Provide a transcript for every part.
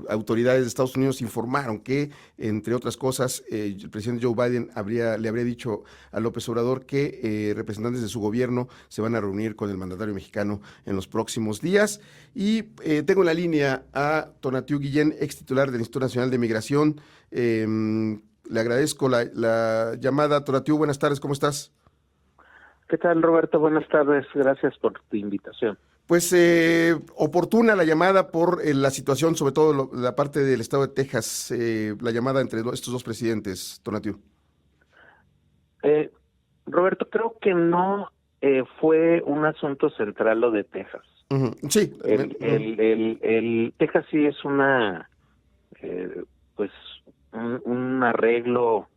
autoridades de Estados Unidos informaron que, entre otras cosas, el presidente Joe Biden le habría dicho a López Obrador que representantes de su gobierno se van a reunir con el mandatario mexicano en los próximos días. Y tengo en la línea a Tonatiuh Guillén, ex titular del Instituto Nacional de Migración. Le agradezco la llamada. Tonatiuh, buenas tardes, ¿cómo estás? ¿Qué tal, Roberto? Buenas tardes, gracias por tu invitación. Pues oportuna la llamada por la situación, sobre todo la parte del estado de Texas, la llamada entre estos dos presidentes, Tonatiuh. Roberto, creo que no fue un asunto central lo de Texas. Uh-huh. Sí. El Texas sí es pues un arreglo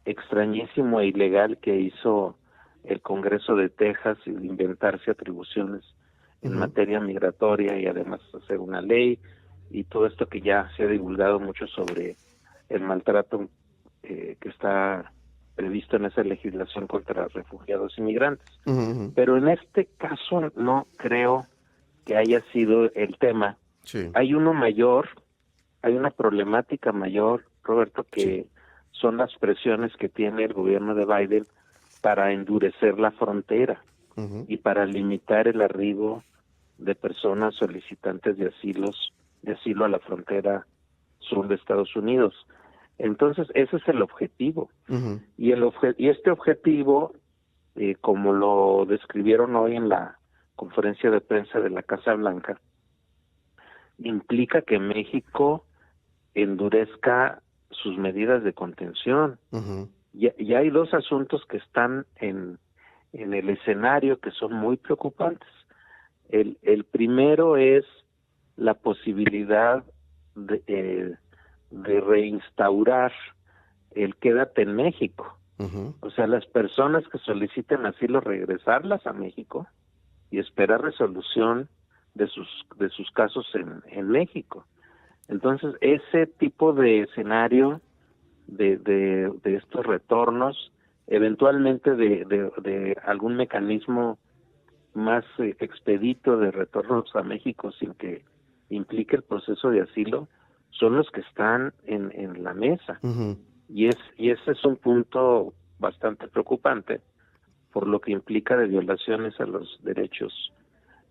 extrañísimo e ilegal que hizo el Congreso de Texas, de inventarse atribuciones en materia migratoria y además hacer una ley y todo esto que ya se ha divulgado mucho sobre el maltrato que está previsto en esa legislación contra refugiados y migrantes. Pero en este caso no creo que haya sido el tema. Sí. Hay uno mayor, hay una problemática mayor, Roberto, que son las presiones que tiene el gobierno de Biden para endurecer la frontera y para limitar el arribo de personas solicitantes de asilo a la frontera sur de Estados Unidos. Entonces, ese es el objetivo. Y este objetivo, como lo describieron hoy en la conferencia de prensa de la Casa Blanca, implica que México endurezca sus medidas de contención. Y hay dos asuntos que están en el escenario que son muy preocupantes. El primero es la posibilidad de reinstaurar el quédate en México. O sea, las personas que soliciten asilo, regresarlas a México y esperar resolución de sus casos en México. Entonces, ese tipo de escenario de estos retornos, eventualmente de algún mecanismo más expedito de retornos a México sin que implique el proceso de asilo, son los que están en la mesa. Y ese es un punto bastante preocupante por lo que implica de violaciones a los derechos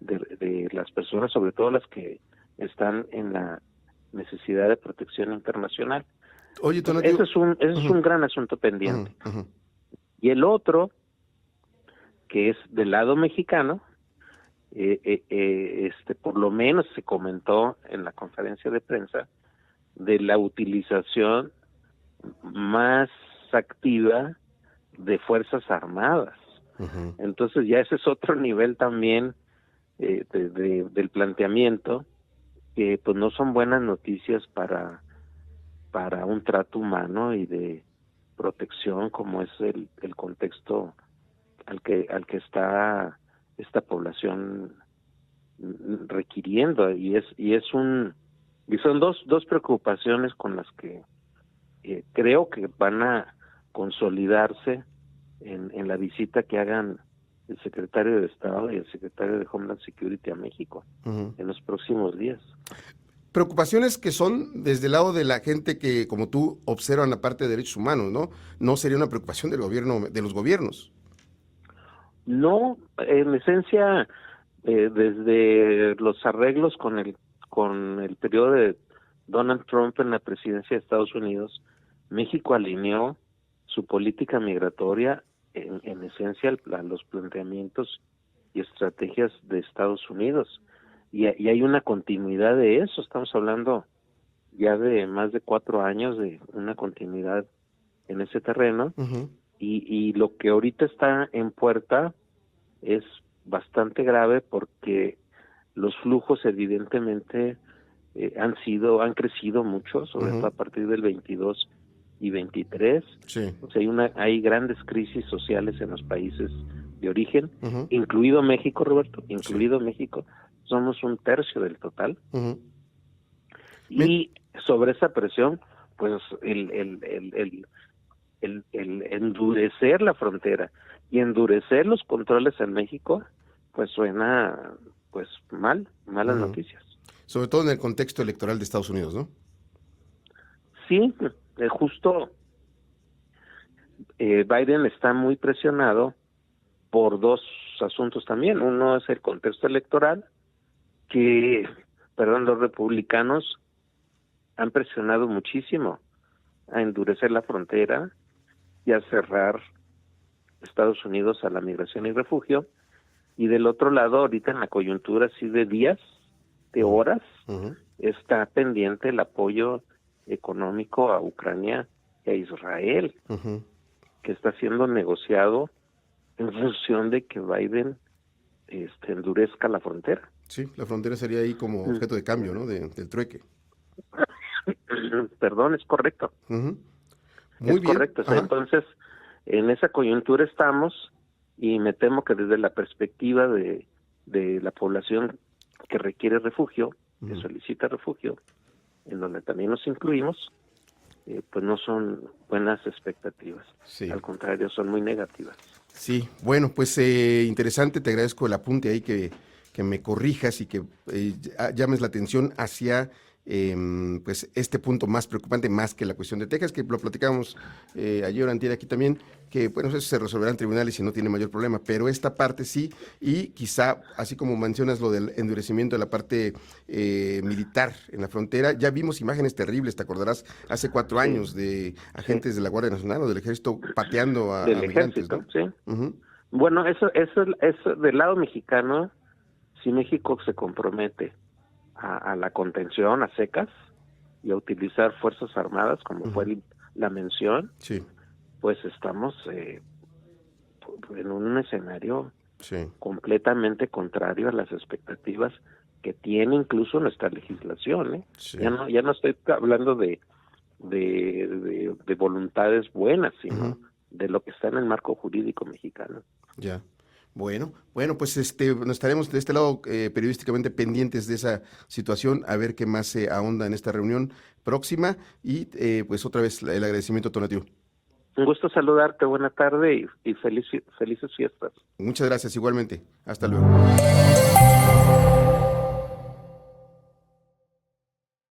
de las personas, sobre todo las que están en la necesidad de protección internacional. Oye, Ese es un gran asunto pendiente. Y el otro, que es del lado mexicano, por lo menos se comentó en la conferencia de prensa de la utilización más activa de Fuerzas Armadas. Entonces ya ese es otro nivel también del planteamiento, que pues no son buenas noticias para un trato humano y de protección, como es el contexto al que está esta población requiriendo, y son dos preocupaciones con las que creo que van a consolidarse en la visita que hagan el secretario de Estado y el secretario de Homeland Security a México en los próximos días. Preocupaciones que son desde el lado de la gente que, como tú, observan la parte de derechos humanos, ¿no? No sería una preocupación del gobierno, de los gobiernos. No, en esencia, desde los arreglos con el periodo de Donald Trump en la presidencia de Estados Unidos, México alineó su política migratoria en esencia a los planteamientos y estrategias de Estados Unidos. Y hay una continuidad de eso. Estamos hablando ya de más de 4 años de una continuidad en ese terreno. Y lo que ahorita está en puerta es bastante grave, porque los flujos evidentemente han crecido mucho, sobre todo a partir del 22 y 23. O sea, hay grandes crisis sociales en los países de origen, incluido México, Roberto, incluido México. Somos 1/3 del total. Y sobre esa presión, pues el endurecer la frontera y endurecer los controles en México, pues suena pues malas noticias. sobre todo en el contexto electoral de Estados Unidos, ¿no? Sí, justo Biden está muy presionado por dos asuntos también. Uno es el contexto electoral, los republicanos han presionado muchísimo a endurecer la frontera y a cerrar Estados Unidos a la migración y refugio. Y del otro lado, ahorita en la coyuntura así de días, de horas, está pendiente el apoyo económico a Ucrania y a Israel, que está siendo negociado en función de que Biden endurezca la frontera. Sí, la frontera sería ahí como objeto de cambio, ¿no? Del trueque. Perdón, es correcto. Muy es bien. correcto. O sea, entonces, en esa coyuntura estamos, y me temo que desde la perspectiva de la población que requiere refugio, que solicita refugio, en donde también nos incluimos, pues no son buenas expectativas. Sí. Al contrario, son muy negativas. Sí, bueno, pues interesante, te agradezco el apunte ahí que me corrijas y que llames la atención hacia pues este punto más preocupante, más que la cuestión de Texas, que lo platicábamos ayer o antier aquí también, que bueno, eso se resolverá en tribunales y no tiene mayor problema, pero esta parte sí, y quizá, así como mencionas lo del endurecimiento de la parte militar en la frontera, ya vimos imágenes terribles, te acordarás, hace 4 años de agentes de la Guardia Nacional o del Ejército pateando a migrantes, ¿no? Sí. Bueno, eso del lado mexicano, si México se compromete a la contención a secas y a utilizar fuerzas armadas, como fue la mención, pues estamos en un escenario completamente contrario a las expectativas que tiene incluso nuestra legislación. Ya no estoy hablando de voluntades buenas, sino de lo que está en el marco jurídico mexicano. Ya. Bueno, pues nos estaremos de este lado periodísticamente pendientes de esa situación, a ver qué más se ahonda en esta reunión próxima y pues otra vez el agradecimiento, Tonatiuh. Un gusto saludarte, buena tarde y felices fiestas. Muchas gracias, igualmente. Hasta luego.